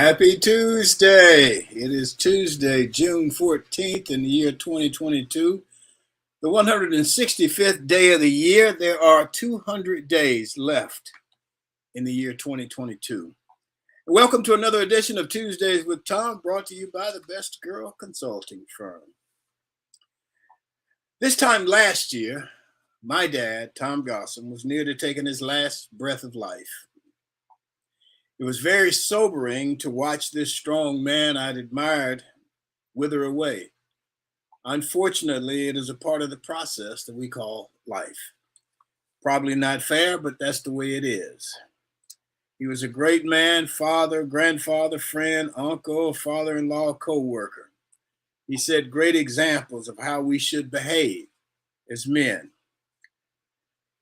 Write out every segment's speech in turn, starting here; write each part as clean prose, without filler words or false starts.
Happy Tuesday. It is Tuesday, June 14th in the year 2022, the 165th day of the year. There are 200 days left in the year 2022. Welcome to another edition of Tuesdays with Thom, brought to you by the Best Girl Consulting Firm. This time last year, my dad, Thom Gossam, was near to taking his last breath of life. It was very sobering to watch this strong man I'd admired wither away. Unfortunately, it is a part of the process that we call life. Probably not fair, but that's the way it is. He was a great man, father, grandfather, friend, uncle, father-in-law, co-worker. He set great examples of how we should behave as men.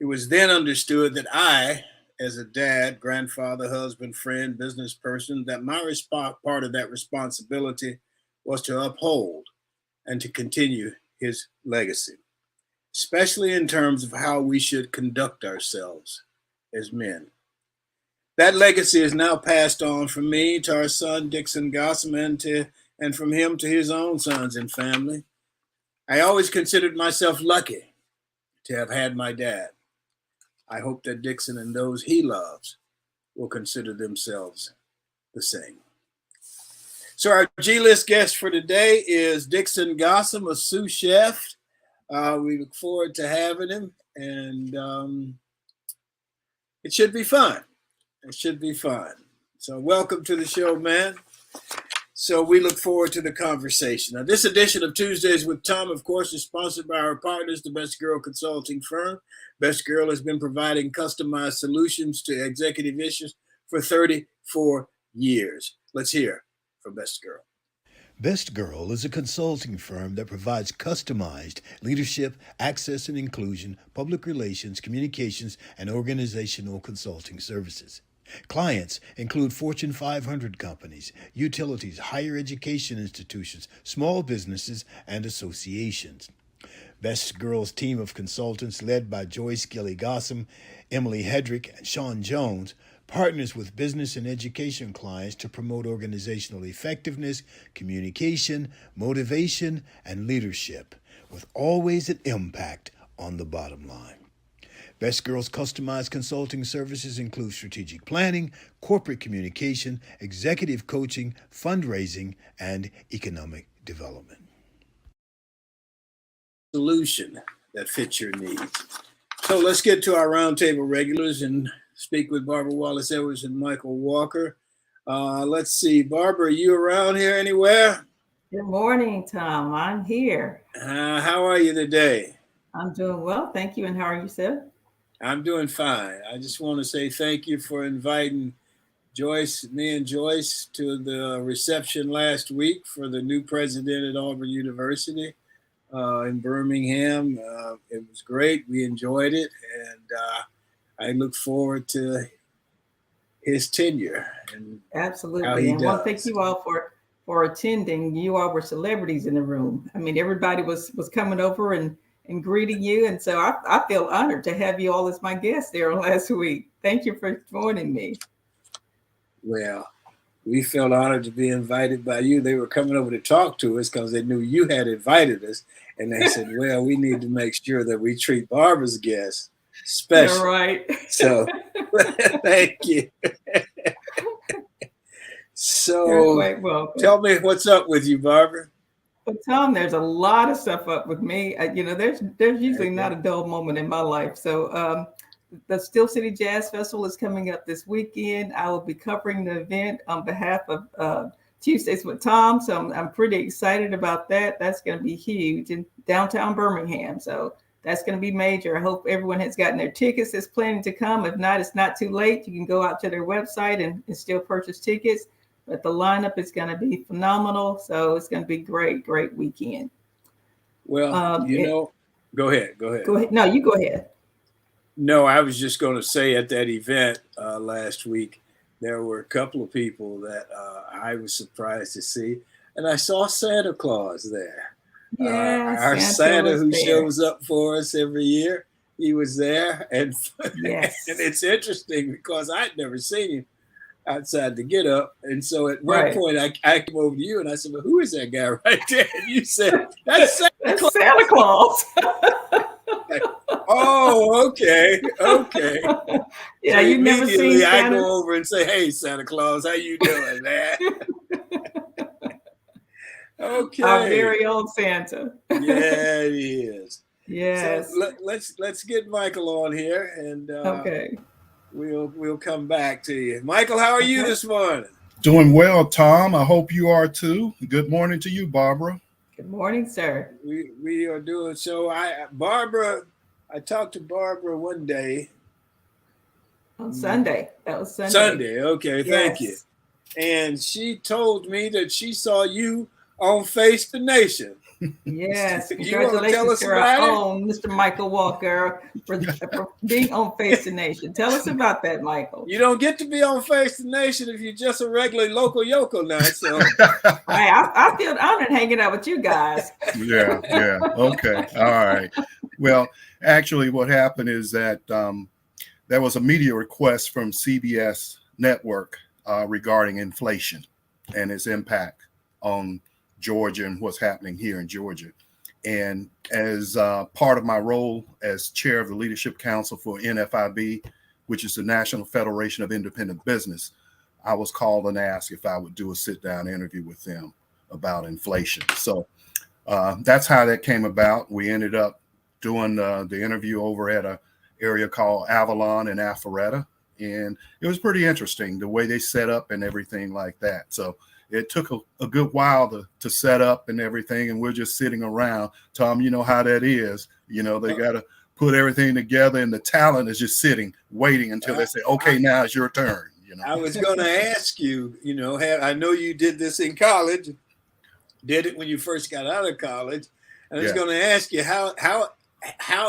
It was then understood that I, as a dad, grandfather, husband, friend, business person, that my part of that responsibility was to uphold and to continue his legacy, especially in terms of how we should conduct ourselves as men. That legacy is now passed on from me to our son, Dixon Gossam, and from him to his own sons and family. I always considered myself lucky to have had my dad. I hope that Dixon and those he loves will consider themselves the same. So our G-list guest for today is Dixon Gossam, a sous chef. We look forward to having him, and it should be fun. It should be fun. So welcome to the show, man. So we look forward to the conversation. Now, this edition of Tuesdays with Thom, of course, is sponsored by our partners, the Best Girl Consulting Firm. Best Girl has been providing customized solutions to executive issues for 34 years. Let's hear from Best Girl. Best Girl is a consulting firm that provides customized leadership, access and inclusion, public relations, communications, and organizational consulting services. Clients include Fortune 500 companies, utilities, higher education institutions, small businesses, and associations. Best Girl's team of consultants, led by Joyce Gilly Gossam, Emily Hedrick, and Sean Jones, partners with business and education clients to promote organizational effectiveness, communication, motivation, and leadership, with always an impact on the bottom line. Best Girl's customized consulting services include strategic planning, corporate communication, executive coaching, fundraising, and economic development. Solution that fits your needs. So let's get to our roundtable regulars and speak with Barbara Wallace Edwards and Michael Walker. Let's see, Barbara, are you around here anywhere? Good morning, Thom. I'm here. How are you today? I'm doing well, thank you. And how are you, sir? I'm doing fine. I just want to say thank you for inviting me and Joyce, to the reception last week for the new president at Auburn University in Birmingham. It was great. We enjoyed it, and I look forward to his tenure. And absolutely. And I want to thank you all for attending. You all were celebrities in the room. I mean, everybody was coming over and greeting you. And so I feel honored to have you all as my guests there last week. Thank you for joining me. Well, we felt honored to be invited by you. They were coming over to talk to us because they knew you had invited us. And they said, well, we need to make sure that we treat Barbara's guests special. You're right. So thank you. So tell me what's up with you, Barbara. Well, Thom, there's a lot of stuff up with me. There's usually not a dull moment in my life. So the Steel City Jazz Festival is coming up this weekend. I will be covering the event on behalf of Tuesdays with Thom. So I'm pretty excited about that. That's going to be huge in downtown Birmingham. So that's going to be major. I hope everyone has gotten their tickets that's planning to come. If not, it's not too late. You can go out to their website and still purchase tickets. But the lineup is going to be phenomenal. So it's going to be great weekend. Well, go ahead. Go ahead. No, you go ahead. No, I was just going to say at that event last week, there were a couple of people that I was surprised to see. And I saw Santa Claus there. Yeah, our Santa who shows up for us every year. He was there. And, yes. And it's interesting because I'd never seen him. outside to get up. And so at one Right. point I came over to you and I said, well, who is that guy right there? And you said, that's Santa That's Claus. Santa Claus. Like, oh, okay. Yeah, So you've never seen immediately I Santa. go over and say, hey, Santa Claus, how you doing, man? Okay. Our very own Santa. Yeah, it is. Yes. So let's get Michael on here, and Okay. we'll come back to you. Michael, how are you Okay. this morning? Doing well, Tom. I hope you are too. Good morning to you, Barbara. Good morning, sir. We are doing so. I talked to Barbara one day. On Sunday. That was Sunday. Sunday. Okay, thank you. And she told me that she saw you on Face the Nation. Yes. You want to tell Congratulations us to our about it? own Mr. Michael Walker for being on Face the Nation. Tell us about that, Michael. You don't get to be on Face the Nation if you're just a regular local yoko now. So I feel honored hanging out with you guys. Yeah. Okay. All right. Well, actually, what happened is that there was a media request from CBS Network regarding inflation and its impact on Georgia and what's happening here in Georgia. And as part of my role as chair of the Leadership Council for NFIB, which is the National Federation of Independent Business, I was called and asked if I would do a sit-down interview with them about inflation. So that's how that came about. We ended up doing the interview over at an area called Avalon in Alpharetta. And it was pretty interesting, the way they set up and everything like that. So it took a good while to set up and everything, and we're just sitting around. Tom, you know how that is. You know, they got to put everything together, and the talent is just sitting, waiting until they say, okay, now it's your turn. You know, I was going to ask you, you know, I know you did this in college, did it when you first got out of college. I was going to ask you how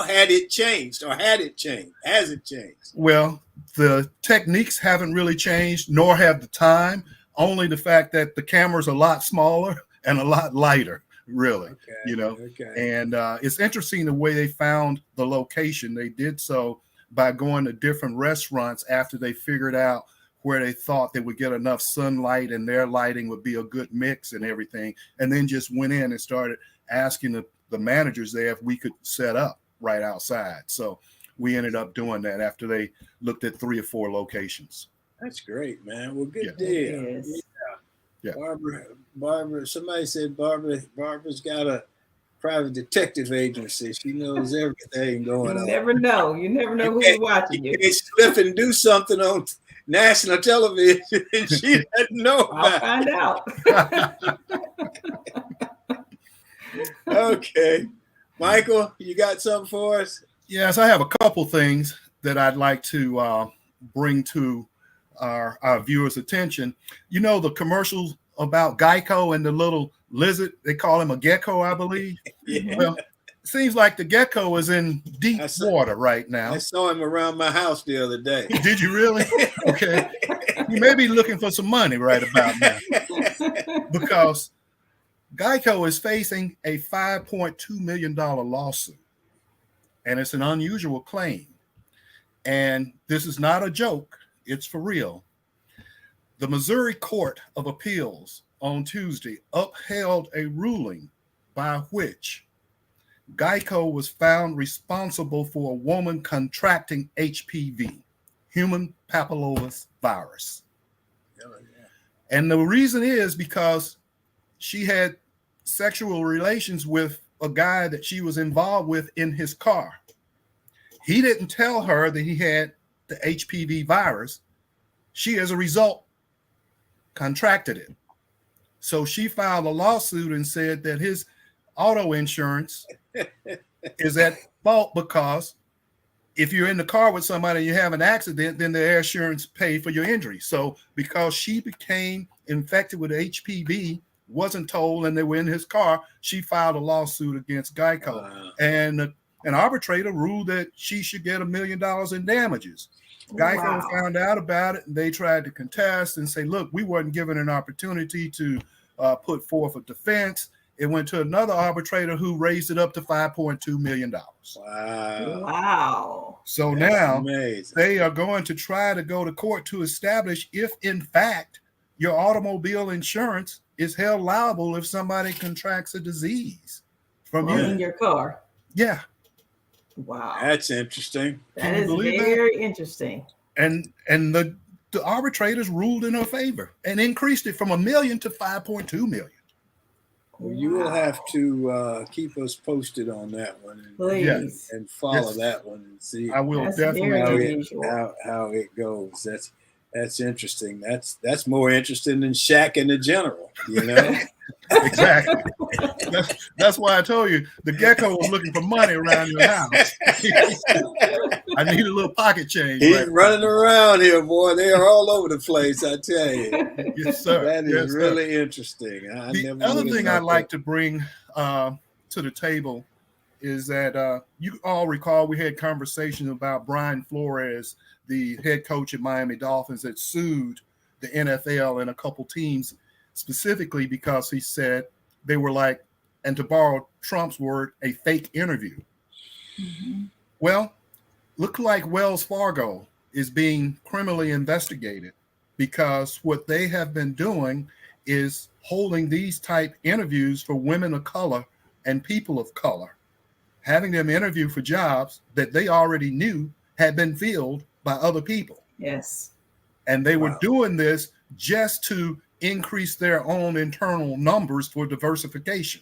had it changed, or has it changed? Well, the techniques haven't really changed, nor have the time. Only the fact that the camera's a lot smaller and a lot lighter, really, you know. And it's interesting the way they found the location. They did so by going to different restaurants after they figured out where they thought they would get enough sunlight and their lighting would be a good mix and everything, and then just went in and started asking the managers there if we could set up right outside. So we ended up doing that after they looked at 3 or 4 locations. That's great, man. Well, good deal. Yes. Yeah. Barbara, somebody said Barbara's got a private detective agency. She knows everything going on. You never know who's watching you. You can't slip and do something on national television and she doesn't know I'll about find out. Okay. Michael, you got something for us? Yes, I have a couple things that I'd like to bring to our viewers' attention. You know, the commercials about Geico and the little lizard, they call him a gecko, I believe. Yeah. Well, it seems like the gecko is in deep water right now. I saw him around my house the other day. Did you really? Okay. You may be looking for some money right about now, because Geico is facing a $5.2 million lawsuit, and it's an unusual claim. And this is not a joke. It's for real. The Missouri Court of Appeals on Tuesday upheld a ruling by which Geico was found responsible for a woman contracting HPV, human papillomavirus virus. And the reason is because she had sexual relations with a guy that she was involved with in his car. He didn't tell her that he had the HPV virus. She, as a result, contracted it. So she filed a lawsuit and said that his auto insurance is at fault, because if you're in the car with somebody and you have an accident, then the insurance pays for your injury. So because she became infected with HPV, wasn't told, and they were in his car, she filed a lawsuit against Geico. And an arbitrator ruled that she should get $1 million in damages. Geico found out about it, and they tried to contest and say, look, we weren't given an opportunity to put forth a defense. It went to another arbitrator who raised it up to $5.2 million. Wow. Wow. So That's now amazing. they are going to try to go to court to establish if, in fact, your automobile insurance is held liable if somebody contracts a disease from Well, you. in your car. Yeah. Wow. That's interesting. That Can you is believe that? very interesting. And the arbitrators ruled in her favor and increased it from $1 million to $5.2 million. Well, you will have to keep us posted on that one Please. and follow Yes. that one and see I will That's definitely very do. unusual. how it goes. That's interesting. That's more interesting than Shaq in the general, you know. Exactly. That's why I told you the gecko was looking for money around your house. I need a little pocket change. He's right running now. around here, boy. They are all over the place, I tell you. Yes, sir. That is Yes, sir. really interesting. I The never other would have thing I'd thought like that. to bring to the table is that you all recall we had conversations about Brian Flores, the head coach at Miami Dolphins, that sued the NFL and a couple teams specifically because he said they were like, and to borrow Trump's word, a fake interview. Mhm. Well, look like Wells Fargo is being criminally investigated because what they have been doing is holding these type interviews for women of color and people of color, having them interview for jobs that they already knew had been filled by other people. Yes. And they were Wow. doing this just to increase their own internal numbers for diversification.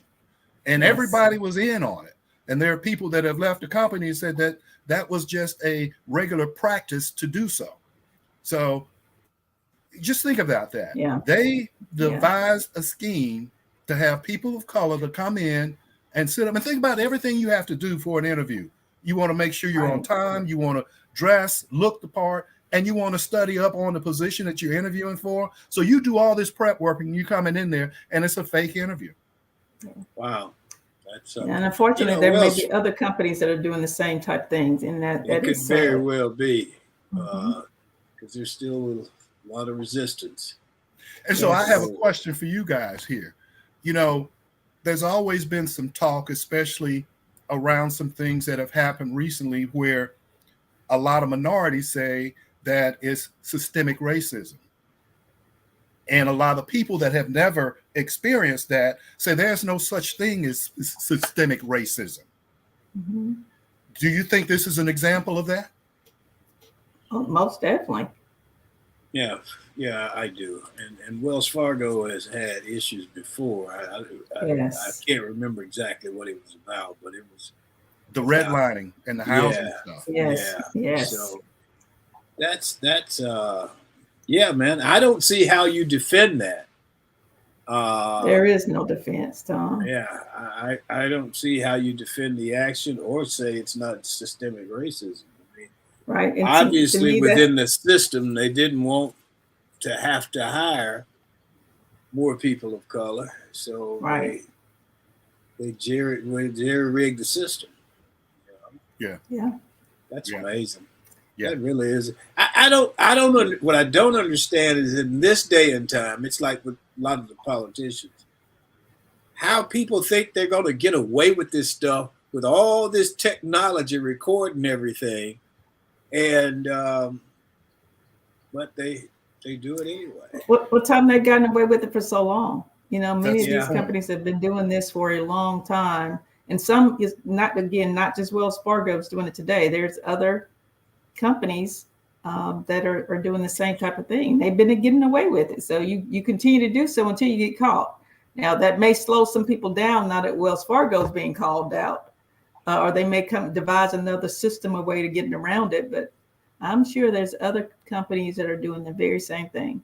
And Yes. everybody was in on it. And there are people that have left the company and said that that was just a regular practice to do so. So just think about that. Yeah. They devised a scheme to have people of color to come in and sit up and think about everything you have to do for an interview. You want to make sure you're on Right. time. You want to dress, look the part, and you want to study up on the position that you're interviewing for. So you do all this prep work and you coming in there and it's a fake interview. Wow. That's And unfortunately, you know, there may Wells- be other companies that are doing the same type things, and that it could is very sad. well be Mhm. because there's still a lot of resistance. And so I Yes. have a question for you guys here. You know, there's always been some talk, especially around some things that have happened recently where a lot of minorities say that it's systemic racism. And a lot of people that have never experienced that say there's no such thing as systemic racism. Mhm. Do you think this is an example of that? Oh, most definitely. Yeah, I do. And Wells Fargo has had issues before. I Yes. can't remember exactly what it was about, but it was The redlining and the housing Yeah. stuff. Yes. yeah. Yes. So that's yeah, man. I don't see how you defend that. There is no defense, Tom. Yeah, I don't see how you defend the action or say it's not systemic racism. I mean, Right. And obviously, me, within the system, they didn't want to have to hire people of color, so Right. they jerry rigged the system. Yeah. That's Yeah. amazing. Yeah. That really is. I don't know. What I don't understand is in this day and time, it's like with a lot of the politicians, how people think they're going to get away with this stuff with all this technology recording everything, and but they do it anyway. What time they've gotten away with it for so long? You know, many That's of the these point. companies have been doing this for a long time, and some is not just Wells Fargo is doing it today. There's other companies that are doing the same type of thing. They've been getting away with it, so you continue to do so until you get caught. Now that may slow some people down now that Wells Fargo is being called out, or they may devise another system or way to getting around it. But I'm sure there's other companies that are doing the very same thing.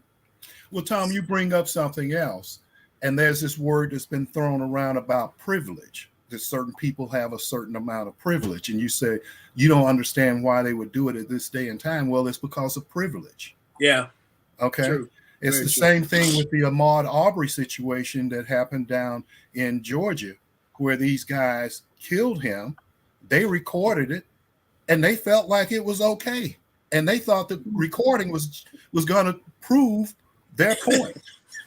Well, Tom, you bring up something else, and there's this word that's been thrown around about privilege, that certain people have a certain amount of privilege. And you say, you don't understand why they would do it at this day and time. Well, it's because of privilege. Yeah. Okay. True. It's Very the true. same thing with the Ahmaud Arbery situation that happened down in Georgia, where these guys killed him. They recorded it, and they felt like it was okay. And they thought the recording was going to prove their point.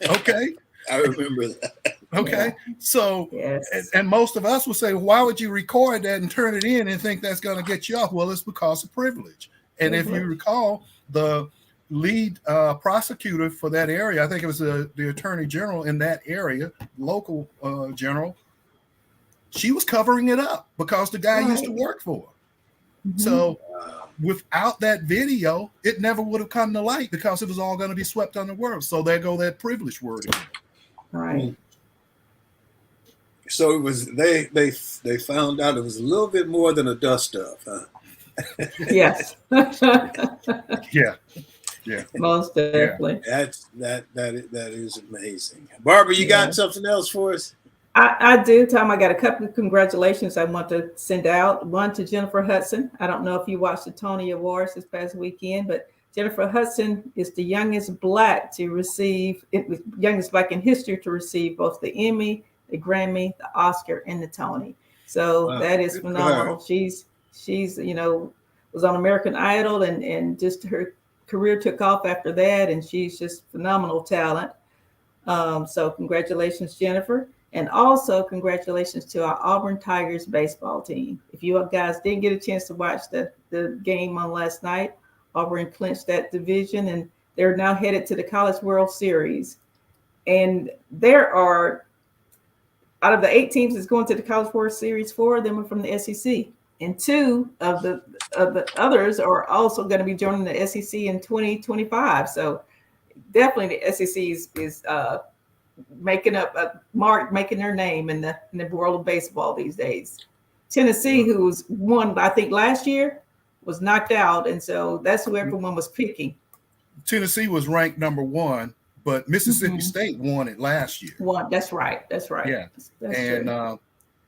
Okay. I remember that. Okay. Yeah. So, Yes. and most of us will say, why would you record that and turn it in and think that's going to get you off? Well, it's because of privilege. And if you recall, the lead prosecutor for that area, I think it was the attorney general in that area, local general, she was covering it up because the guy used to work for her. So without that video, it never would have come to light because it was all going to be swept under the rug. So there go that privilege word again. Right. So it was they found out it was a little bit more than a dust up, huh? Yes. Yeah. Yeah. Most definitely. That is amazing. Barbara, you got something else for us? I do, Tom. I got a couple of congratulations I want to send out. One to Jennifer Hudson. I don't know if you watched the Tony Awards this past weekend, but Jennifer Hudson is the youngest Black to receive, youngest Black in history to receive both the Emmy, the Grammy, the Oscar, and the Tony. So that is phenomenal. She's was on American Idol, and just her career took off after that, and she's just phenomenal talent. So congratulations, Jennifer. And also congratulations to our Auburn Tigers baseball team. If you guys didn't get a chance to watch the game on last night, Auburn clinched that division, and they're now headed to the College World Series. And there are, out of the 8 teams that's going to the College World Series, 4 of them are from the SEC. And 2 of the others are also going to be joining the SEC in 2025. So definitely the SEC is making up a mark, making their name in the world of baseball these days. Tennessee, who was won, I think last year, was knocked out, and so that's who everyone was picking. Tennessee was ranked number 1, but Mississippi State won it last year. That's right. Yeah, and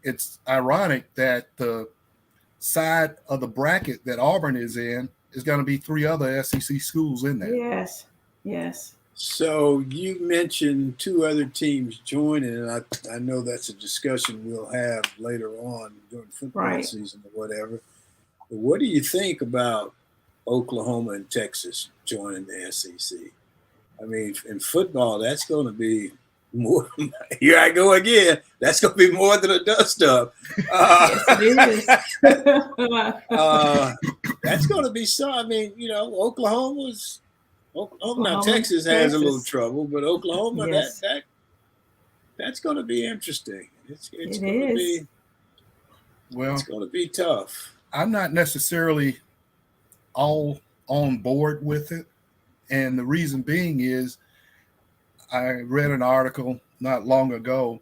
it's ironic that the side of the bracket that Auburn is in is going to be 3 other SEC schools in there. Yes. So you mentioned 2 other teams joining, and I know that's a discussion we'll have later on during football season or whatever. But what do you think about Oklahoma and Texas joining the SEC? I mean, in football, that's going to be more. Here I go again. That's going to be more than a dust up. Yes, it is. That's going to be so. I mean, Oklahoma, now Texas has a little trouble, but Oklahoma, that's going to be interesting. It's going to be it's going to be tough. I'm not necessarily all on board with it, and the reason being is I read an article not long ago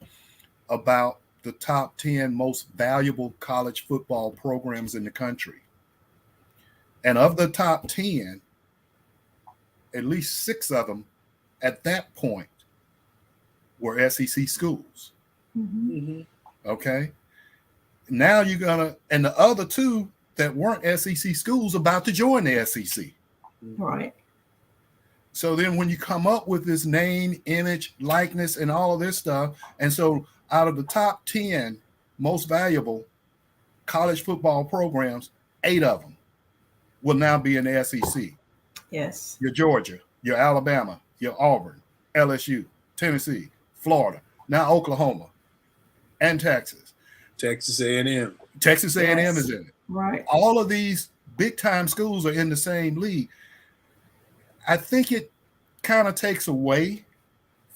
about the top 10 most valuable college football programs in the country, and of the top 10. At least 6 of them at that point were SEC schools. Okay. Now you're going to, and the other 2 that weren't SEC schools about to join the SEC. Right. So then when you come up with this name, image, likeness, and all of this stuff, and so out of the top 10 most valuable college football programs, 8 of them will now be in the SEC. Yes. Your Georgia, your Alabama, your Auburn, LSU, Tennessee, Florida, now Oklahoma, and Texas. Texas A&M. Texas A&M is in it. Right. All of these big-time schools are in the same league. I think it kind of takes away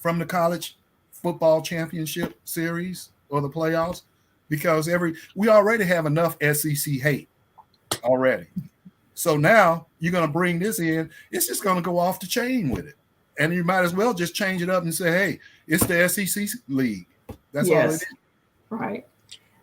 from the college football championship series or the playoffs because we already have enough SEC hate already. So now you're going to bring this in. It's just going to go off the chain with it. And you might as well just change it up and say, hey, it's the SEC league. That's all it is. Right.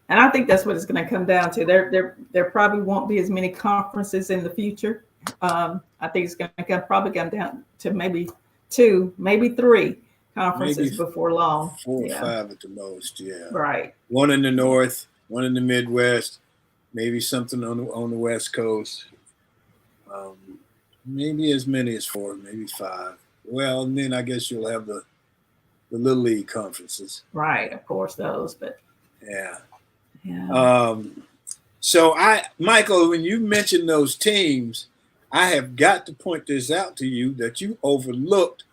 And I think that's what it's going to come down to. There probably won't be as many conferences in the future. I think it's going to probably come down to maybe 2, maybe 3 conferences before long. 4 or 5 at the most, yeah. Right. 1 in the North, 1 in the Midwest, maybe something on the West Coast. Maybe as many as 4, maybe 5. Well, and then I guess you'll have the little league conferences. Right, of course, those, but yeah. So Michael, when you mentioned those teams, I have got to point this out to you that you overlooked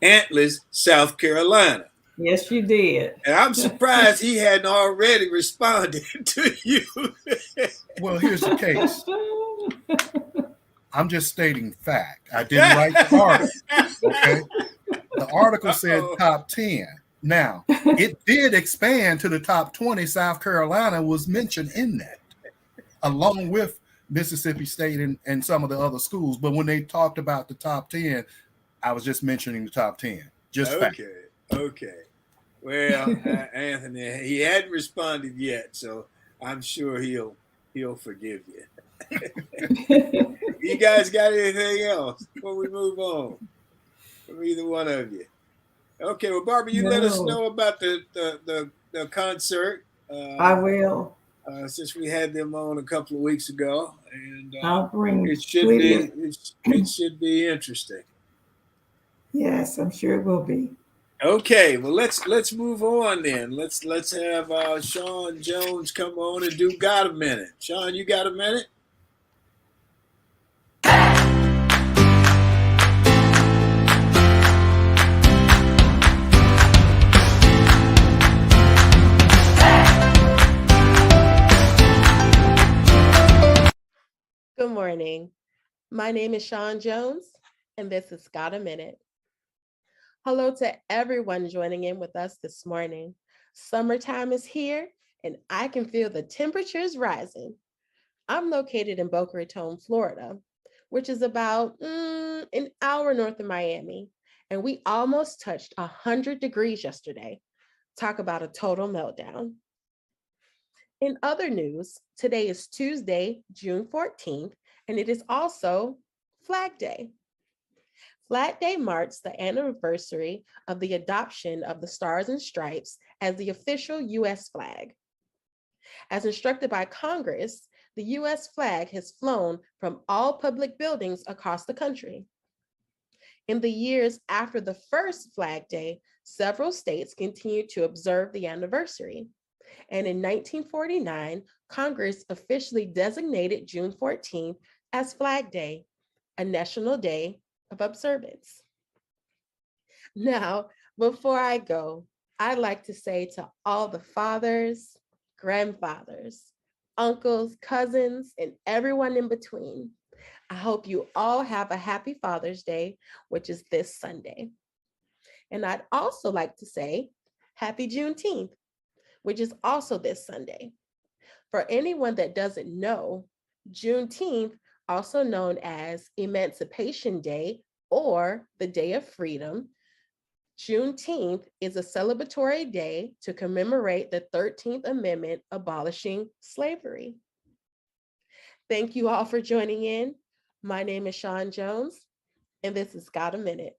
Antlers, South Carolina. Yes, you did. And I'm surprised he hadn't already responded to you. Well, here's the case. I'm just stating fact. I didn't write the article. Okay. The article said top 10. Now, it did expand to the top 20. South Carolina was mentioned in that, along with Mississippi State and some of the other schools. But when they talked about the top 10, I was just mentioning the top 10. Just fact. Okay. Well, Anthony, he hadn't responded yet, so I'm sure he'll forgive you. You guys got anything else before we move on from either one of you? Okay, well, Barbara, you let us know about the concert. I will. Since we had them on a couple of weeks ago, and I'll bring it should be interesting. Yes, I'm sure it will be. Okay, well let's move on then. Let's have Sean Jones come on and do Got a Minute. Sean, you got a minute? Good morning. My name is Sean Jones, and this is Got a Minute. Hello to everyone joining in with us this morning. Summertime is here, and I can feel the temperatures rising. I'm located in Boca Raton, Florida, which is about an hour north of Miami, and we almost touched 100 degrees yesterday. Talk about a total meltdown. In other news, today is Tuesday, June 14th, and it is also Flag Day. Flag Day marks the anniversary of the adoption of the Stars and Stripes as the official U.S. flag. As instructed by Congress, the U.S. flag has flown from all public buildings across the country. In the years after the first Flag Day, several states continued to observe the anniversary. And in 1949, Congress officially designated June 14th as Flag Day, a national day of observance. Now, before I go, I'd like to say to all the fathers, grandfathers, uncles, cousins, and everyone in between, I hope you all have a happy Father's Day, which is this Sunday. And I'd also like to say happy Juneteenth, which is also this Sunday. For anyone that doesn't know, Juneteenth, also known as Emancipation Day or the Day of Freedom, Juneteenth is a celebratory day to commemorate the 13th Amendment abolishing slavery. Thank you all for joining in. My name is Sean Jones, and this is Got a Minute.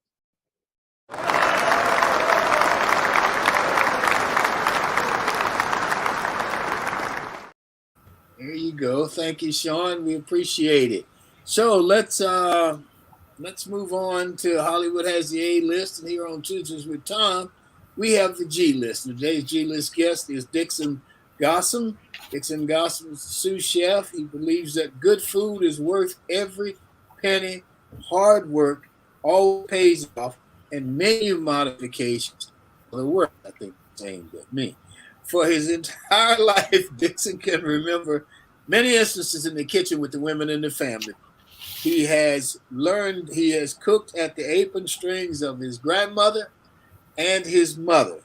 There you go. Thank you, Sean. We appreciate it. So let's move on to Hollywood Has the A List, and here on Tuesdays with Thom, we have the G List. Today's G List guest is Dixon Gossam. Dixon Gossam is a sous chef. He believes that good food is worth every penny. Hard work always pays off, and menu modifications are the work. I think it's aimed at me. For his entire life, Dixon can remember many instances in the kitchen with the women in the family. He has cooked at the apron strings of his grandmother and his mother.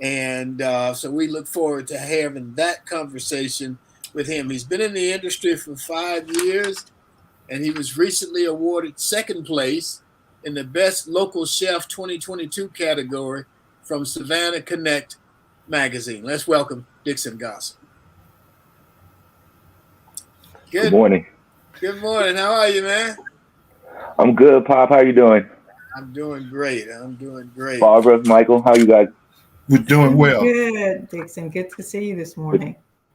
And so we look forward to having that conversation with him. He's been in the industry for 5 years, and he was recently awarded second place in the Best Local Chef 2022 category from Savannah Connect magazine. Let's welcome Dixon Gossam. Good morning. Good morning. How are you, man? I'm good, Pop. How you doing? I'm doing great. Barbara, Michael, how you guys? We're doing well. Good, Dixon. Good to see you this morning.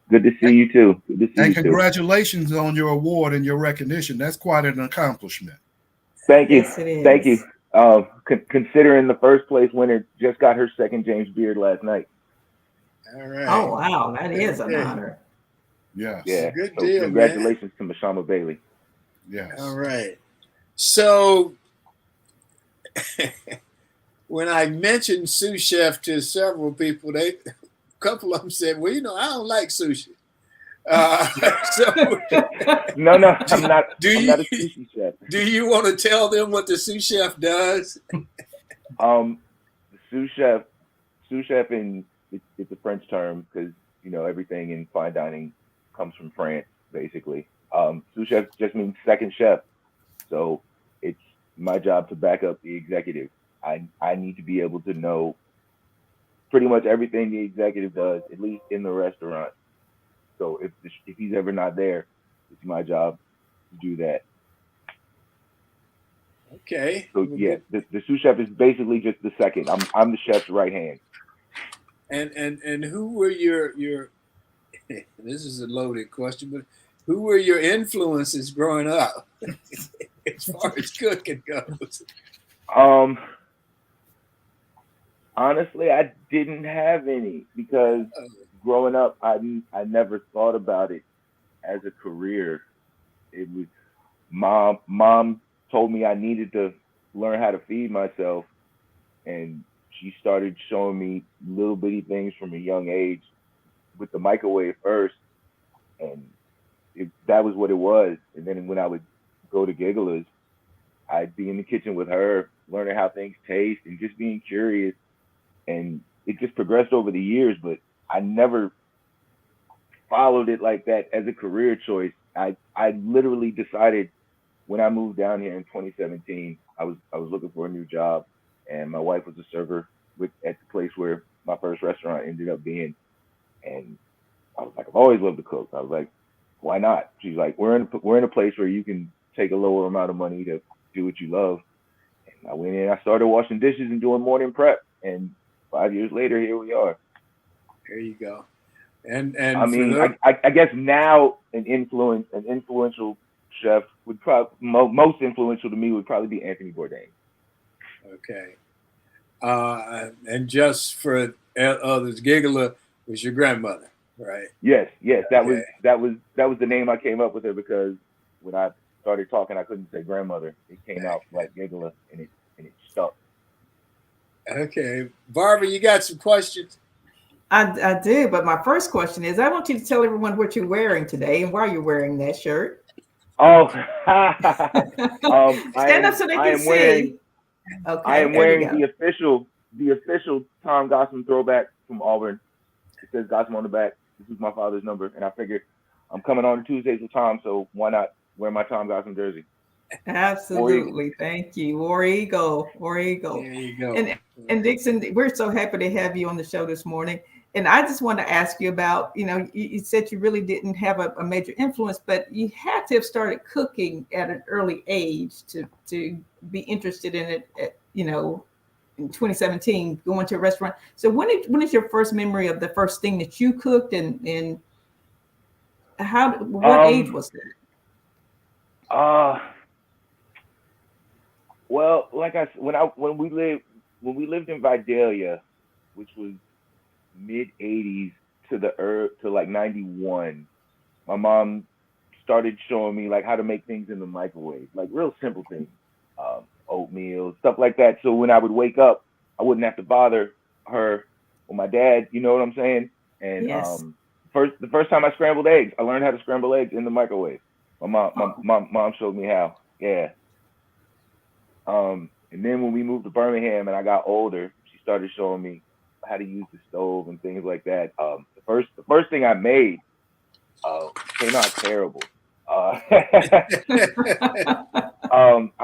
Good to see you too. Good to see And you congratulations on your award and your recognition. That's quite an accomplishment. Thank you. Yes, it is. Thank you. Considering the first place winner just got her second James Beard last night. All right. Oh, wow. That is an honor. Yes. Yeah. Good so deal, congratulations to Mashama Bailey. Yes. All right. So when I mentioned sous chef to several people, a couple of them said, "Well, I don't like sushi." So No, I'm not. do I'm you not a sushi chef. do you want to tell them what the sous chef does? The sous chef in it's a French term because everything in fine dining comes from France, basically. Sous chef just means second chef, so it's my job to back up the executive. I need to be able to know pretty much everything the executive does, at least in the restaurant. So if he's ever not there, it's my job to do that. Okay. So yeah, the sous chef is basically just the second. I'm the chef's right hand. And who were your this is a loaded question, but who were your influences growing up as far as cooking goes? Honestly, I didn't have any because growing up, I never thought about it as a career. It was mom told me I needed to learn how to feed myself, and she started showing me little bitty things from a young age with the microwave first, and that was what it was. And then when I would go to Giggler's, I'd be in the kitchen with her, learning how things taste and just being curious. And it just progressed over the years, but I never followed it like that as a career choice. I literally decided when I moved down here in 2017, I was looking for a new job, and my wife was a server at the place where my first restaurant ended up being. And I was like, I've always loved to cook. I was like, why not? She's like, we're in a place where you can take a lower amount of money to do what you love. And I went in, I started washing dishes and doing morning prep, and 5 years later, here we are. There you go. And I mean, I guess now an influential chef would probably most influential to me would probably be Anthony Bourdain. Okay. And just for others, Giggler was your grandmother, right? Yes. That Okay. was the name I came up with her because when I started talking, I couldn't say grandmother. It came out like Giggler, and it stuck. Okay, Barbara, you got some questions? I do, but my first question is, I want you to tell everyone what you're wearing today and why you're wearing that shirt. Oh, Stand up so they can see. Okay, I am wearing the official Thom Gossam throwback from Auburn. It says Gossam on the back. This is my father's number, and I figured I'm coming on Tuesdays with Tom, so why not wear my Thom Gossam jersey? Absolutely, thank you, War Eagle. There you go. And Dixon, we're so happy to have you on the show this morning. And I just want to ask you about, you said you really didn't have a major influence, but you had to have started cooking at an early age to be interested in it, in 2017, going to a restaurant. So when is your first memory of the first thing that you cooked, and what age was that? Well, like when we lived in Vidalia, which was mid 80s to like 91, my mom started showing me like how to make things in the microwave, like real simple things, oatmeal, stuff like that. So when I would wake up, I wouldn't have to bother her or my dad. You know what I'm saying? And Yes. the first time I scrambled eggs, I learned how to scramble eggs in the microwave. My mom showed me how. Yeah. And then when we moved to Birmingham and I got older, she started showing me how to use the stove and things like that. The first thing I made came out terrible. I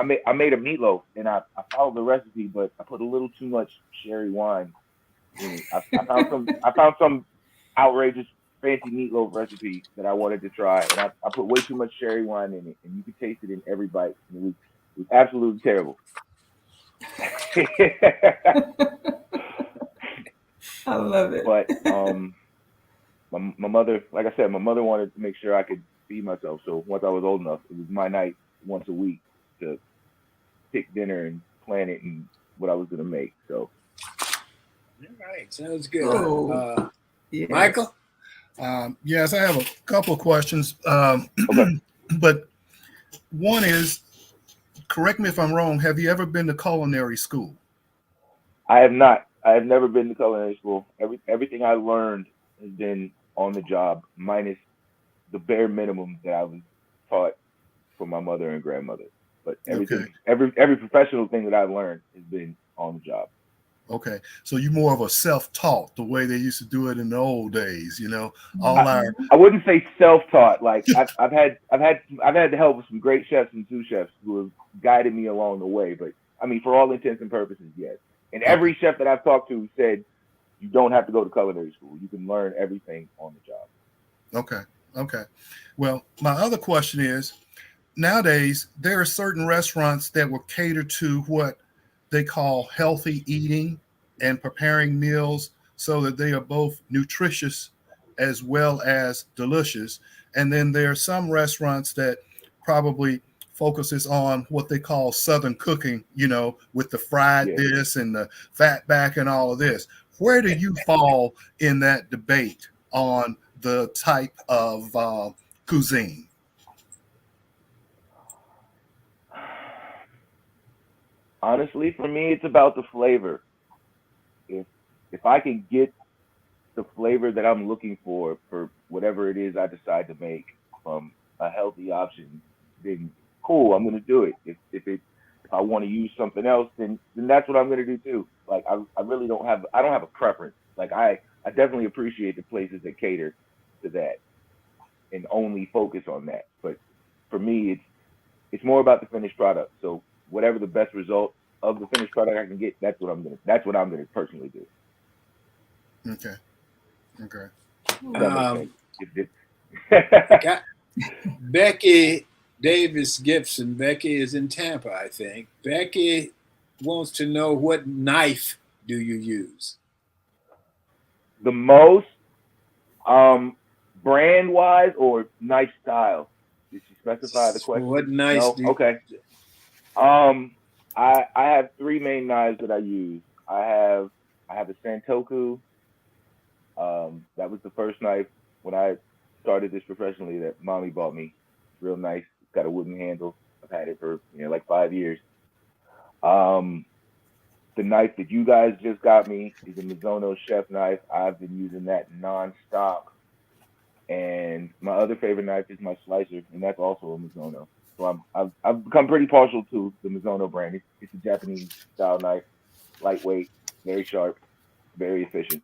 made a meatloaf, and I followed the recipe, but I put a little too much sherry wine in it. I found some outrageous fancy meatloaf recipe that I wanted to try, and I put way too much sherry wine in it, and you could taste it in every bite. And it was absolutely terrible. I love it. But my mother, like I said, my mother wanted to make sure I could feed myself. So once I was old enough, it was my night once a week to pick dinner and plan it and what I was gonna make. So, all right, sounds good. Yes. Michael? Yes, I have a couple of questions. Okay. But one is, correct me if I'm wrong, have you ever been to culinary school? I have not. I have never been to culinary school. Everything I learned has been on the job, minus the bare minimum that I was taught from my mother and grandmother. But Okay. every professional thing that I've learned has been on the job. Okay. So you're more of a self-taught, the way they used to do it in the old days, all I, our I wouldn't say self-taught. Like I've had the help of some great chefs and sous chefs who have guided me along the way. But I mean, for all intents and purposes, yes. And every chef that I've talked to said you don't have to go to culinary school. You can learn everything on the job. Okay. Okay. Well, my other question is, nowadays there are certain restaurants that will cater to what they call healthy eating and preparing meals so that they are both nutritious as well as delicious. And then there are some restaurants that probably focuses on what they call Southern cooking, with the fried Yeah. this and the fat back and all of this. Where do you fall in that debate on the type of cuisine? Honestly, for me, it's about the flavor. If if I can get the flavor that I'm looking for whatever it is I decide to make from a healthy option, then cool, I'm gonna do it. If I want to use something else, then that's what I'm gonna do too. Like I really don't have a preference. Like I definitely appreciate the places that cater to that and only focus on that. But for me, it's more about the finished product. So whatever the best result of the finished product I can get, that's what I'm gonna personally do. Okay. Okay. If that makes Um, sense. If got Becky Davis Gibson. Becky is in Tampa, I think. Becky wants to know, what knife do you use? the most brand wise or knife style? Did she specify the What question? knife No? do Okay. Um I have three main knives that I use. I have a Santoku. That was the first knife when I started this professionally that mommy bought me. It's real nice. It's got a wooden handle. I've had it for like 5 years. Um the knife that you guys just got me is a Mizuno chef knife. I've been using that nonstop. And my other favorite knife is my slicer, and that's also a Mizuno. So I've become pretty partial to the Mizuno brand. It's a Japanese style knife, lightweight, very sharp, very efficient.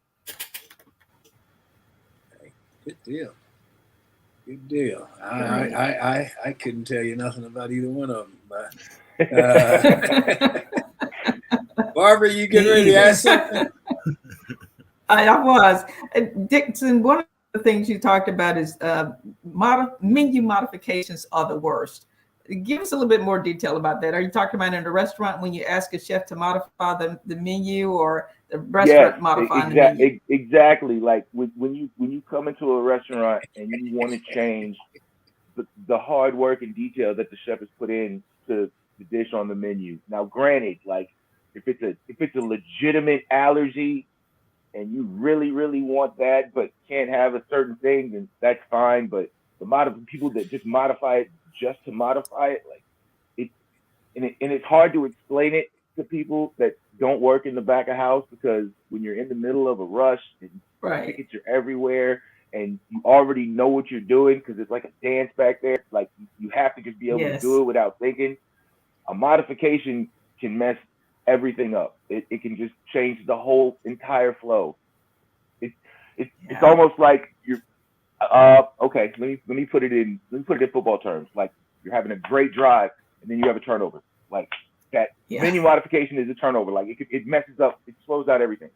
Good deal. Good deal. I, I, Mm. I, I I couldn't tell you nothing about either one of them. But, Barbara, you getting Me ready to either. ask something? I was. Dixon, one of the things you talked about is menu modifications are the worst. Give us a little bit more detail about that. Are you talking about in a restaurant when you ask a chef to modify the menu, or the Yes, restaurant modifying the menu? exactly. Like when you come into a restaurant and you want to change the hard work and detail that the chef has put in to the dish on the menu. Now, granted, like if it's a legitimate allergy and you really really want that but can't have a certain thing, then that's fine. But people that just modify it just to modify it, like it and it's hard to explain it to people that don't work in the back of house, because when you're in the middle of a rush and Right. tickets are everywhere and you already know what you're doing because it's like a dance back there, like you have to just be able to do Yes. it without thinking. A modification can mess everything up. It can just change the whole entire flow. It's Yeah. almost like you're okay. Let me put it in football terms. Like you're having a great drive and then you have a turnover. Like that Yeah. menu modification is a turnover. Like it messes up. It slows out everything.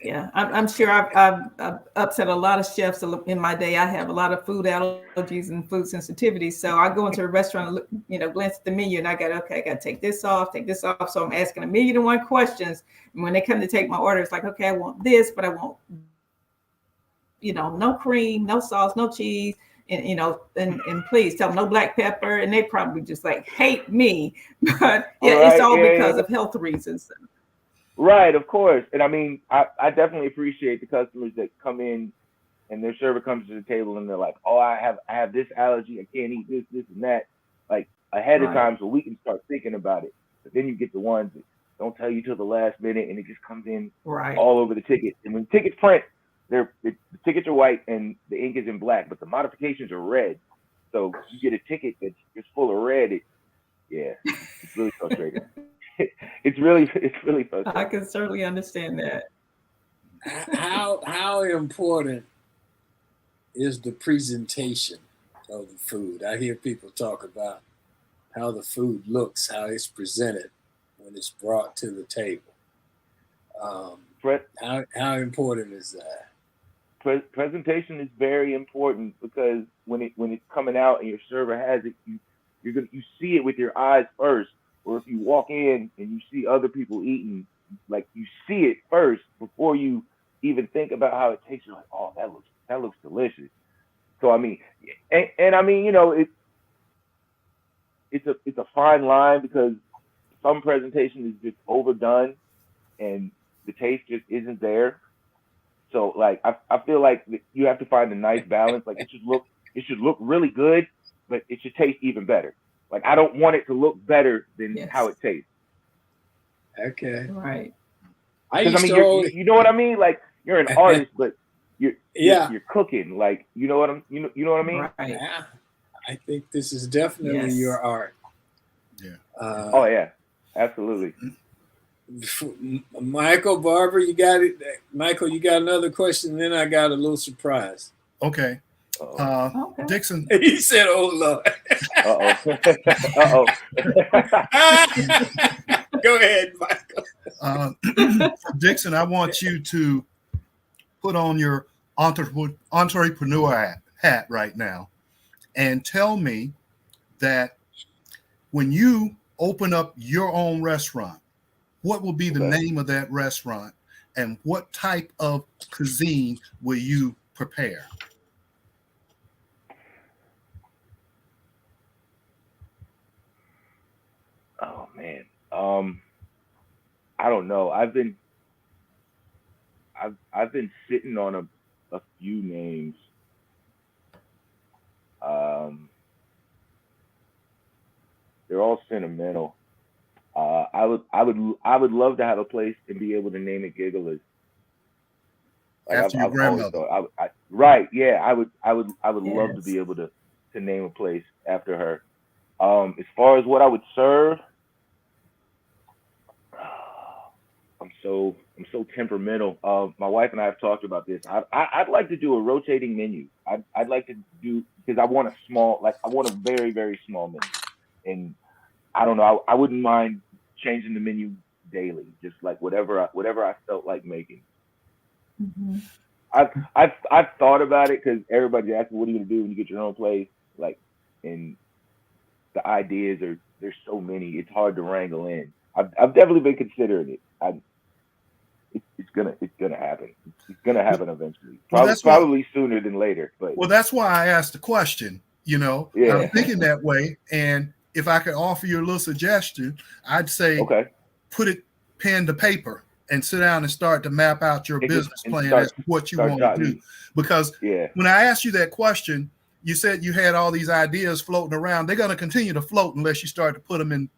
Yeah, I'm sure I've upset a lot of chefs in my day. I have a lot of food allergies and food sensitivities. So I go into a restaurant, and look, glance at the menu, and I got to take this off, take this off. So I'm asking a million and one questions. And when they come to take my order, it's like, okay, I want this, but I want, no cream, no sauce, no cheese. And please tell them no black pepper. And they probably just like hate me. But All yeah, it's right. all Yeah. because of health reasons. Right. Of course. And I mean, I definitely appreciate the customers that come in and their server comes to the table and they're like, "Oh, I have this allergy. I can't eat this and that." Like ahead of Right. time, so we can start thinking about it. But then you get the ones that don't tell you till the last minute, and it just comes in Right. all over the ticket. And when tickets print, the tickets are white and the ink is in black, but the modifications are red. So you get a ticket that's just full of red. It's really frustrating. It's really frustrating. I can certainly understand that. How important is the presentation of the food? I hear people talk about how the food looks, how it's presented when it's brought to the table. How important is that? Presentation is very important, because when it's coming out and your server has it, you see it with your eyes first. Or if you walk in and you see other people eating, like, you see it first before you even think about how it tastes. You're like, oh, that looks delicious. So I mean, and I mean, it's a fine line, because some presentation is just overdone and the taste just isn't there. So like, I feel like you have to find a nice balance. Like, it should look really good, but it should taste even better. Like, I don't want it to look better than how it tastes. Okay. Right. You know what I mean? Like, you're an artist, but you're cooking. Like, you know what I mean? Right. Yeah. I think this is definitely your art. Yeah. Oh yeah, absolutely. Michael, Barbara, you got it. Michael, you got another question? Then I got a little surprise. Okay. Dixon. He said, "Oh Lord." Go ahead, Michael. Dixon, I want you to put on your entrepreneur hat right now and tell me that when you open up your own restaurant, what will be the name of that restaurant, and what type of cuisine will you prepare? Oh man, I don't know. I've been sitting on a few names. They're all sentimental. I would love to have a place and be able to name it Gigglers. Like, After your grandmother. Right? Yeah, I would love to be able to name a place after her. As far as what I would serve, I'm so temperamental. My wife and I have talked about this. I'd like to do a rotating menu. I'd like to do, because I want a very, very small menu, and I don't know. I wouldn't mind changing the menu daily, just like whatever I felt like making. Mm-hmm. I've thought about it, because everybody's asking, what are you gonna do when you get your own place? Like, and the ideas there's so many. It's hard to wrangle in. I've definitely been considering it. It's gonna happen. It's gonna happen eventually. Probably sooner than later. But that's why I asked the question. I'm thinking that way, and if I could offer you a little suggestion, I'd say, put it pen to paper and sit down and start to map out your business plan as to what you want to do. Because when I asked you that question, you said you had all these ideas floating around. They're going to continue to float unless you start to put them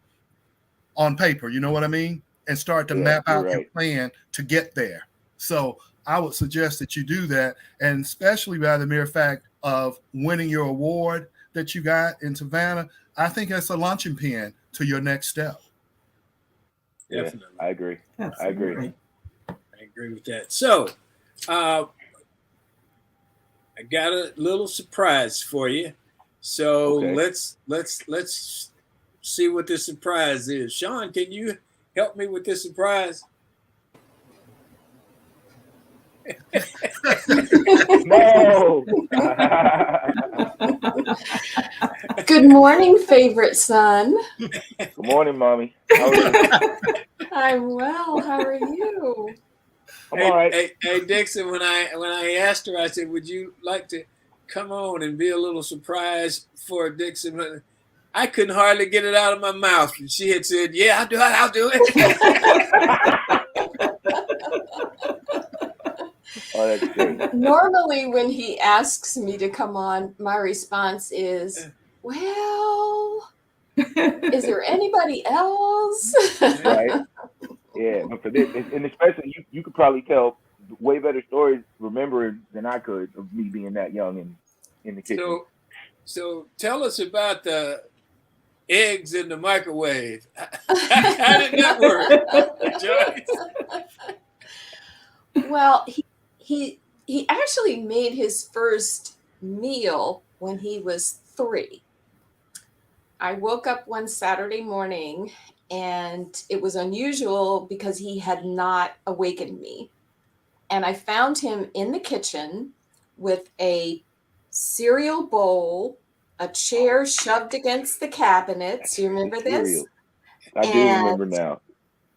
on paper. You know what I mean? And start to map out your plan to get there. So I would suggest that you do that, and especially by the mere fact of winning your award that you got in Savannah, I think that's a launching pin to your next step. Definitely. I agree. Absolutely. I agree with that. So, I got a little surprise for you. So let's see what this surprise is. Sean, can you help me with this surprise? No. Good morning, favorite son. Good morning, mommy. How are you? I'm well. How are you? I'm all right. Hey, Dixon, when I asked her, I said, would you like to come on and be a little surprise for Dixon? I couldn't hardly get it out of my mouth. She had said, yeah, I'll do it. Oh, that's great. Normally, when he asks me to come on, my response is, well, is there anybody else? Right. Yeah, but for this, and especially you could probably tell way better stories remembering than I could of me being that young and in the kitchen. So tell us about the eggs in the microwave. How did that work, Joyce? Well, he actually made his first meal when he was 3. I woke up one Saturday morning and it was unusual because he had not awakened me. And I found him in the kitchen with a cereal bowl, a chair shoved against the cabinets. You remember this? Cereal. I do And remember now.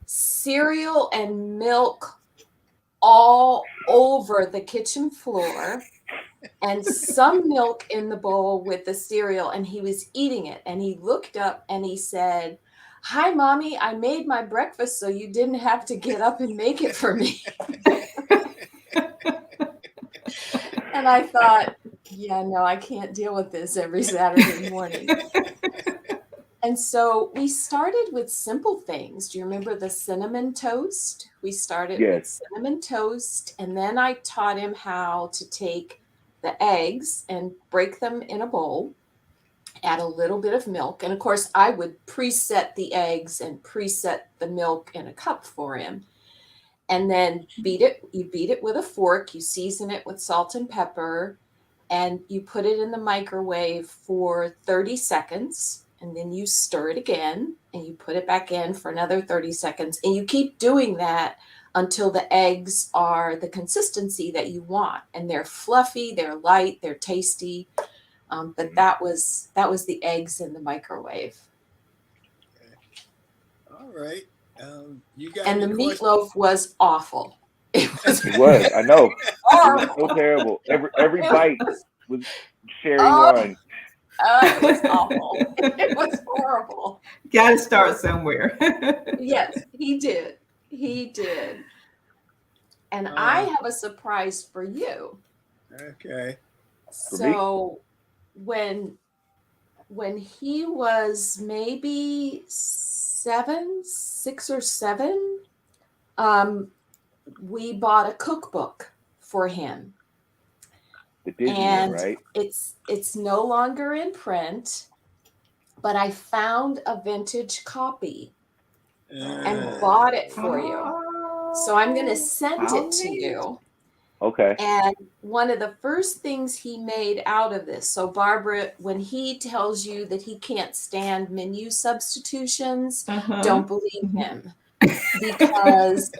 cereal and milk all over the kitchen floor, and some milk in the bowl with the cereal, and he was eating it. And he looked up and he said, "Hi, Mommy, I made my breakfast so you didn't have to get up and make it for me." And I thought, yeah, no, I can't deal with this every Saturday morning. And so we started with simple things. Do you remember the cinnamon toast? We started with Yes. cinnamon toast, and then I taught him how to take the eggs and break them in a bowl, add a little bit of milk. And of course, I would preset the eggs and preset the milk in a cup for him. And then beat it. You beat it with a fork, you season it with salt and pepper, and you put it in the microwave for 30 seconds. And then you stir it again and you put it back in for another 30 seconds. And you keep doing that until the eggs are the consistency that you want. And they're fluffy, they're light, they're tasty. But that was the eggs in the microwave. All right. You got And the any questions? meatloaf was awful. It was It was. I know. It was horrible. so terrible. Every bite was sherry Oh. wine. It was awful. It was horrible. Got to start somewhere. Yes, he did. He did. And I have a surprise for you. Okay. For me? So when he was maybe 6 or 7, we bought a cookbook for him. The Disney And one, right? it's no longer in print, but I found a vintage copy and bought it for you. So I'm going to send it to you. Okay. And one of the first things he made out of this, so Barbara, when he tells you that he can't stand menu substitutions, don't believe him. Because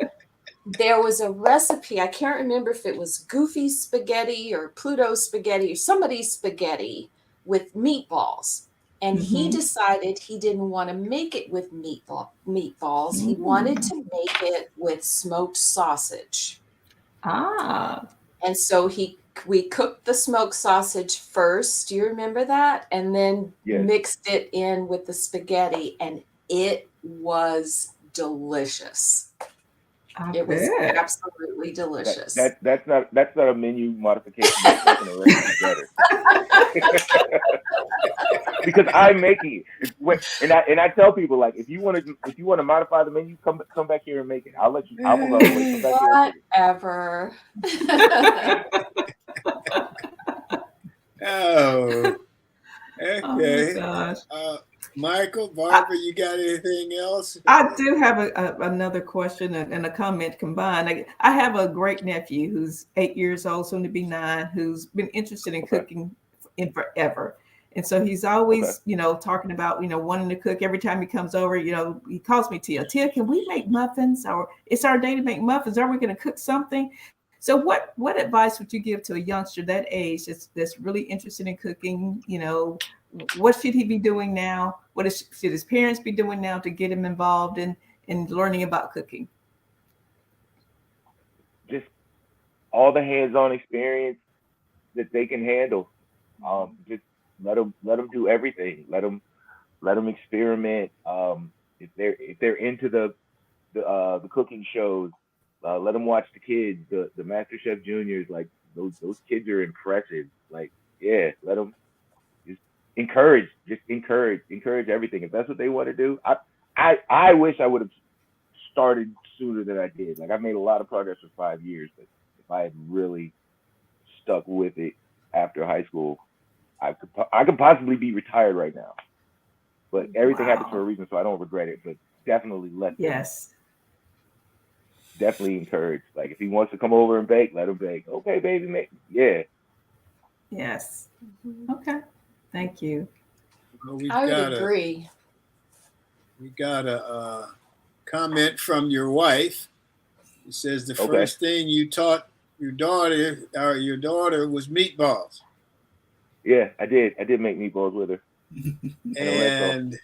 there was a recipe, I can't remember if it was Goofy spaghetti or Pluto spaghetti or somebody's spaghetti with meatballs. And he decided he didn't want to make it with meatballs. He wanted to make it with smoked sausage. And so we cooked the smoked sausage first. Do you remember that? And then mixed it in with the spaghetti, and it was delicious. It was absolutely delicious. That's not a menu modification. That's making a recipe better. Because I'm making it, and I tell people, like, if you want to modify the menu, come back here and make it. I'll let you. I will come back here. Whatever. Oh. Okay. Oh my gosh. Michael, Barbara, you got anything else? I do have another question and a comment combined. I have a great nephew who's 8 years old, soon to be 9, who's been interested in cooking in forever. And so he's always, talking about, wanting to cook. Every time he comes over, he calls me Tia. Tia, can we make muffins? Or it's our day to make muffins. Are we going to cook something? So what advice would you give to a youngster that age that's really interested in cooking? What should he be doing now? Should his parents be doing now to get him involved in learning about cooking? Just all the hands-on experience that they can handle. Just let them do everything. Let them experiment. If they're into the cooking shows, let them watch the kids, the Master Chef Juniors. Like those kids are impressive. Like, yeah, let them just encourage everything. If that's what they want to do, I wish I would have started sooner than I did. Like, I've made a lot of progress for 5 years, but if I had really stuck with it after high school, I could possibly be retired right now. But everything happens for a reason, so I don't regret it. But definitely definitely encourage. Like, if he wants to come over and bake, let him bake. Okay, baby, make yeah. Yes. Okay. Thank you. Well, I would agree. We got a comment from your wife. It says the first thing you taught your daughter was meatballs. Yeah, I did. I did make meatballs with her. And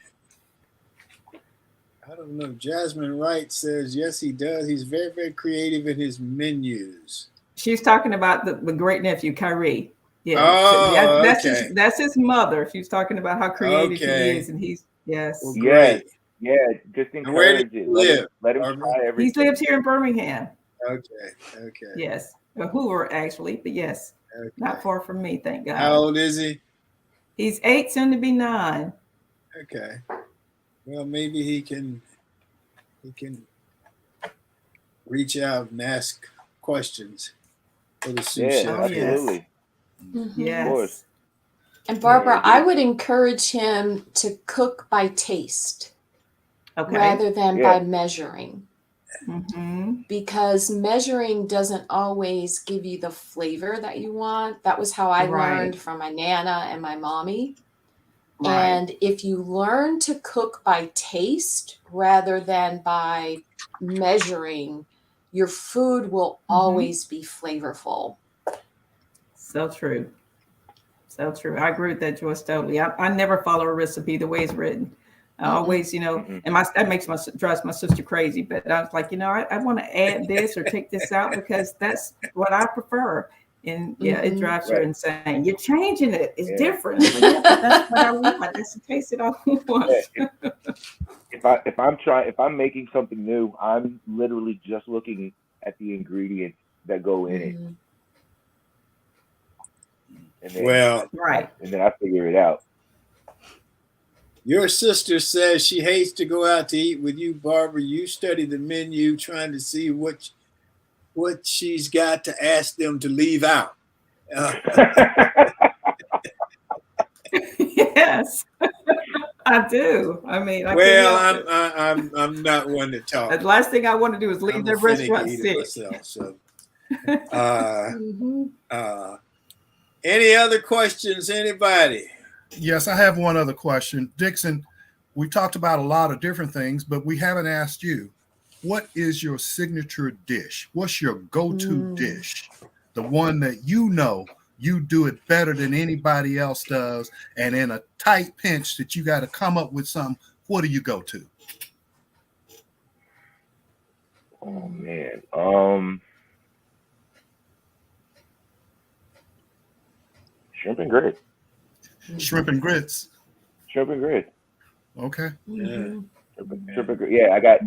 I don't know. Jasmine Wright says, yes, he does. He's very, very creative in his menus. She's talking about the great nephew, Kyrie. Yeah. Oh, so okay. That's his mother. She's talking about how creative he is. And he's, well, great. Yeah, just encourage it. Let him try everything. He lives here in Birmingham. Okay. Yes. Hoover, actually. But yes, not far from me, thank God. How old is he? He's 8, soon to be 9. Okay. Well, maybe he can reach out and ask questions for the sous chef. Yeah, absolutely. Yes. Of course. And Barbara, I would encourage him to cook by taste rather than by measuring. Because measuring doesn't always give you the flavor that you want. That was how I learned from my Nana and my mommy. And if you learn to cook by taste rather than by measuring, your food will always be flavorful. So true. So true. I agree with that, Joyce, totally. I never follow a recipe the way it's written. I always, and that drives my sister crazy. But I was like, I want to add this or take this out because that's what I prefer. And it drives her insane. You're changing it. It's different. Like, but that's what I want. That's the taste that I want. If I'm making something new, I'm literally just looking at the ingredients that go in it. And then I figure it out. Your sister says she hates to go out to eat with you, Barbara. You study the menu trying to see what she's got to ask them to leave out. Yes, I do. I mean, I'm not one to talk. The last thing I want to do is leave their restaurant sick. Myself, so. Any other questions, anybody? Yes, I have one other question. Dixon, we talked about a lot of different things, but we haven't asked you, what is your signature dish? What's your go-to dish? The one that you do it better than anybody else does, and in a tight pinch that you got to come up with something. What do you go to? Oh man, shrimp and grits. Shrimp and grits. Shrimp and grits. Okay. Yeah. Shrimp and grits. Yeah, I got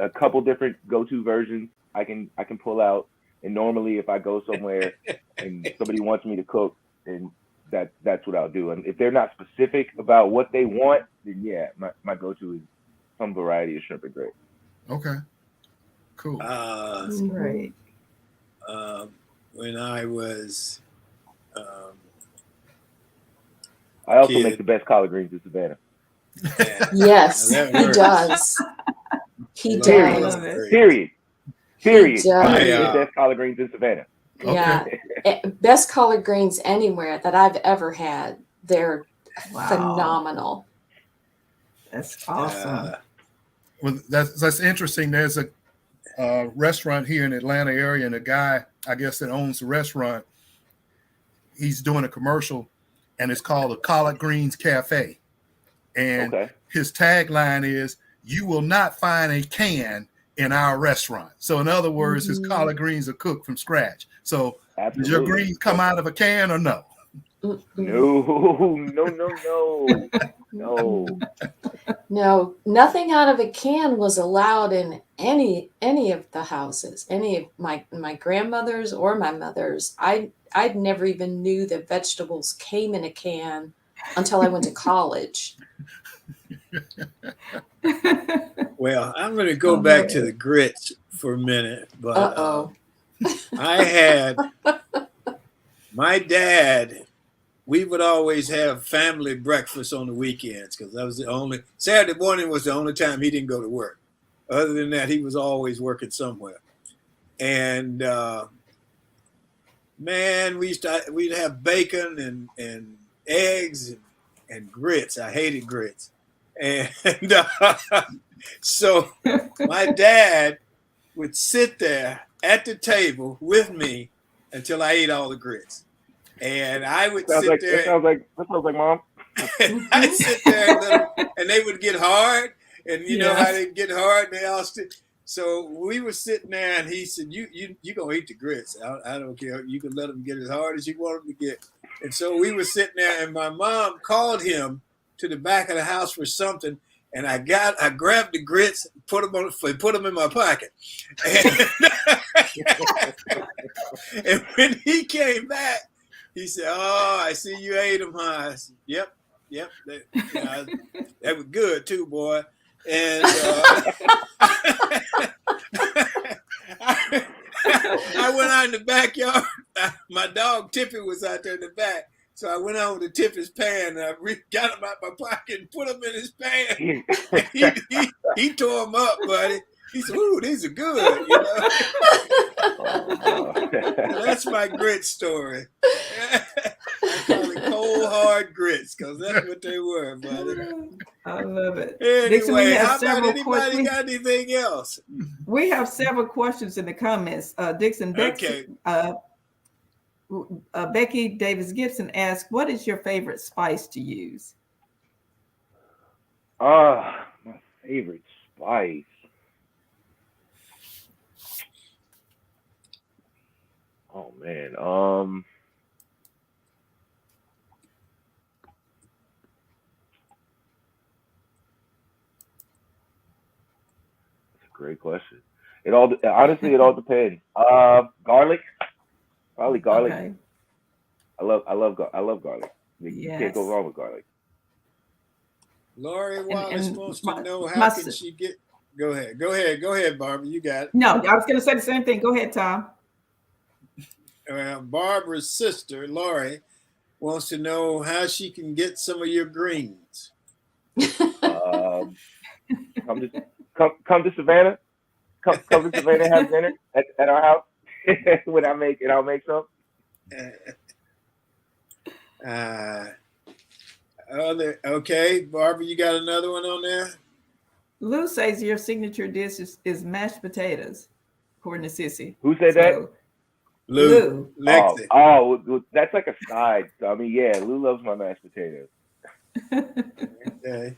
a couple different go-to versions I can pull out. And normally, if I go somewhere and somebody wants me to cook, then that's what I'll do. And if they're not specific about what they want, then my go-to is some variety of shrimp and grits. Okay. Cool. That's great. When I was I also make the best collard greens in Savannah. Yes, he does. He does. Period. I make the best collard greens in Savannah. Yeah. Best collard greens anywhere that I've ever had. They're phenomenal. That's awesome. Well, that's interesting. There's a restaurant here in the Atlanta area, and a guy, I guess, that owns the restaurant, he's doing a commercial, and it's called the Collard Greens Cafe. And his tagline is, "You will not find a can in our restaurant." So in other words, his collard greens are cooked from scratch. So does your greens come out of a can or no? No, nothing out of a can was allowed in any of the houses, any of my grandmother's or my mother's. I'd never even knew that vegetables came in a can until I went to college. Well, I'm going to go Oh, back man. to the grits for a minute, but Uh-oh. I had my dad. We would always have family breakfast on the weekends because that was the only Saturday morning was the only time he didn't go to work. Other than that, he was always working somewhere. And man, we'd have bacon and eggs and grits. I hated grits, and so my dad would sit there at the table with me until I ate all the grits, and I would sit there. That sounds like mom. And I sit there and, and they would get hard, and you know how they get hard, and they all So we were sitting there, and he said, "You gonna eat the grits? I don't care. You can let them get as hard as you want them to get." And so we were sitting there, and my mom called him to the back of the house for something, and I grabbed the grits, put them in my pocket, and when he came back, he said, "Oh, I see you ate them, huh?" I said, Yep. That was good too, boy. And I went out in the backyard. My dog Tippy was out there in the back. So I went over to Tippy's pan and I got him out my pocket and put him in his pan. And he tore them up, buddy. He said, "Ooh, these are good," you know. That's my grit story. I call it cold hard grits because that's what they were, buddy. I love it. Anyway, Dixon, how about anybody got anything else? We have several questions in the comments. Dixon, Okay. Becky Davis Gibson asked, "What is your favorite spice to use?" My favorite spice. Oh man. That's a great question. It all depends. Garlic. Probably garlic. Okay. I love garlic. You can't go wrong with garlic. Lori Wallace wants to know how can she get. Go ahead, Barbara. You got it. No, I was going to say the same thing. Go ahead, Thom. Barbara's sister, Lori, wants to know how she can get some of your greens. Come to Savannah. Come to Savannah and have dinner at our house when I'll make some. Okay, Barbara, you got another one on there? Lou says your signature dish is mashed potatoes, according to Sissy. Who said that? Lou. Oh, that's like a side. So, I mean, yeah, Lou loves my mashed potatoes. Okay.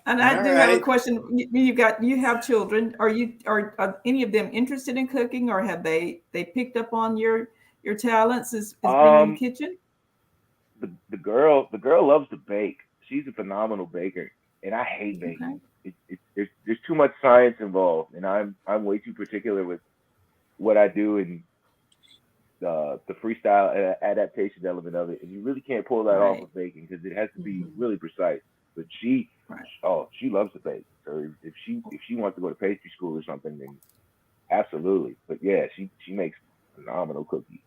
And I do have a question. You have children. Are any of them interested in cooking, or have they picked up on your talents as being in the kitchen? The girl loves to bake. She's a phenomenal baker, and I hate baking. Okay. There's too much science involved, and I'm way too particular with what I do and the freestyle adaptation element of it. And you really can't pull that off with baking because it has to be really precise. But she loves to bake. So if she wants to go to pastry school or something, then absolutely. But yeah, she makes phenomenal cookies.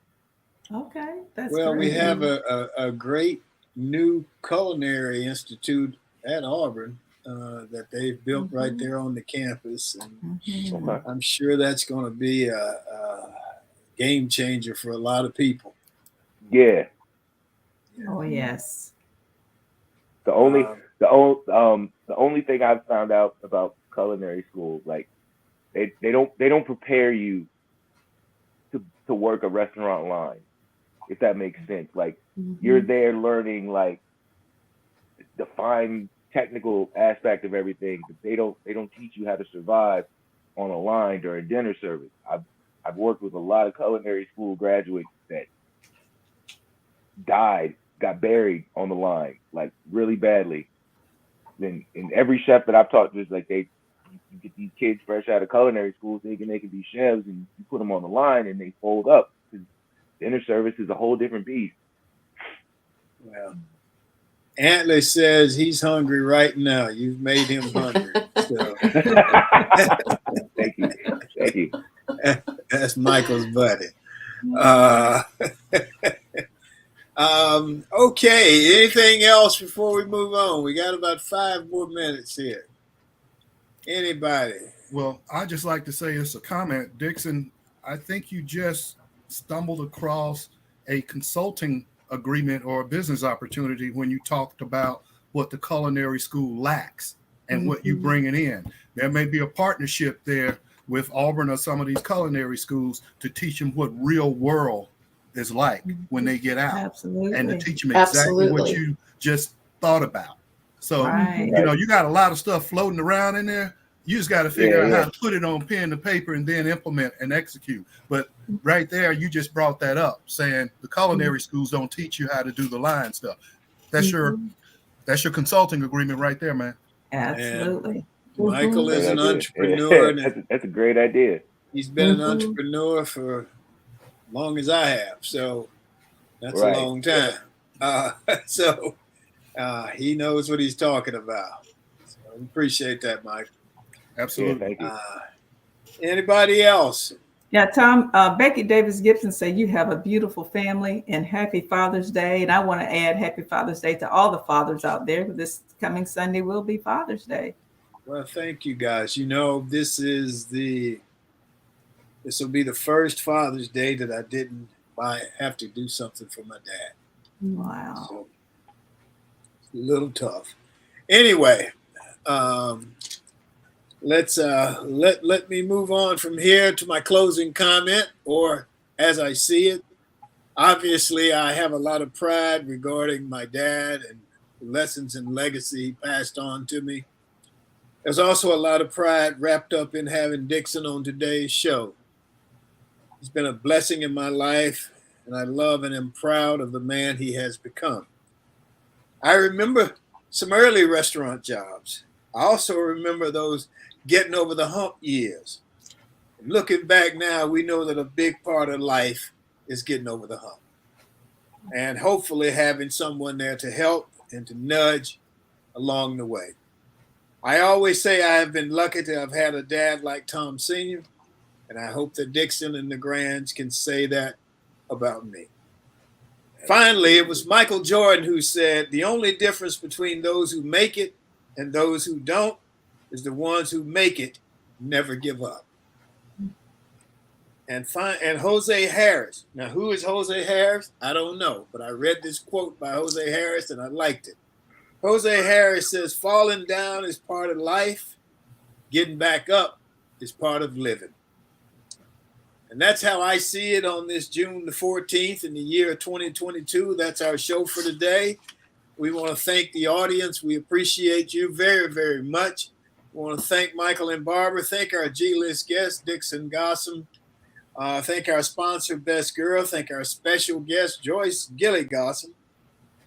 Okay, that's well. Great. We have a great new culinary institute at Auburn that they've built right there on the campus, and I'm sure that's going to be a game changer for a lot of people. Yeah. Oh yes. The only thing I've found out about culinary school, like they don't prepare you to work a restaurant line, if that makes sense. Like you're there learning like the fine technical aspect of everything, but they don't teach you how to survive on a line during dinner service. I've worked with a lot of culinary school graduates that got buried on the line, like really badly. Then in every chef that I've talked to, is like you get these kids fresh out of culinary school thinking they can be chefs, and you put them on the line and they fold up. Dinner service is a whole different beast. Well, Antler says he's hungry right now. You've made him hungry. So. Thank you. Thank you. That's Michael's buddy. Okay, anything else before we move on? We got about 5 more minutes here. Anybody? Well, I just like to say it's a comment. Dixon, I think you just stumbled across a consulting agreement or a business opportunity when you talked about what the culinary school lacks and what you bringing in. There may be a partnership there with Auburn or some of these culinary schools to teach them what real world is like when they get out. Absolutely. And to teach them exactly what you just thought about. So, you know, you got a lot of stuff floating around in there. You just got to figure out how to put it on pen and paper and then implement and execute. But right there, you just brought that up, saying the culinary schools don't teach you how to do the line stuff. That's your consulting agreement right there, man. Absolutely. And Michael is an entrepreneur. That's a great idea. He's been an entrepreneur for as long as I have, so that's a long time. So he knows what he's talking about. So I appreciate that, Mike. Absolutely. Yeah, thank you. Anybody else? Yeah, Thom, Becky Davis Gibson said you have a beautiful family and happy Father's Day. And I want to add happy Father's Day to all the fathers out there. This coming Sunday will be Father's Day. Well, thank you guys. You know, this will be the first Father's Day that I didn't have to do something for my dad. Wow. So, it's a little tough. Anyway, let me move on from here to my closing comment, or as I see it. Obviously, I have a lot of pride regarding my dad and the lessons and legacy he passed on to me. There's also a lot of pride wrapped up in having Dixon on today's show. He's been a blessing in my life, and I love and am proud of the man he has become. I remember some early restaurant jobs. I also remember those getting over the hump years. And looking back now, we know that a big part of life is getting over the hump. And hopefully having someone there to help and to nudge along the way. I always say I have been lucky to have had a dad like Thom Sr., and I hope that Dixon and the Grands can say that about me. Finally, it was Michael Jordan who said, the only difference between those who make it and those who don't is the ones who make it never give up. And Jose Harris. Now, who is Jose Harris? I don't know, but I read this quote by Jose Harris and I liked it. Jose Harris says, falling down is part of life. Getting back up is part of living. And that's how I see it on this June the 14th in the year of 2022. That's our show for today. We want to thank the audience. We appreciate you very, very much. We want to thank Michael and Barbara. Thank our G-list guest, Dixon Gossam. Thank our sponsor, Best Girl. Thank our special guest, Joyce Gilly Gossam.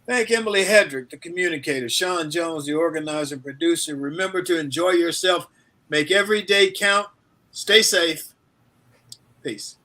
Thank Emily Hedrick, the communicator. Sean Jones, the organizer and producer. Remember to enjoy yourself. Make every day count. Stay safe. Peace.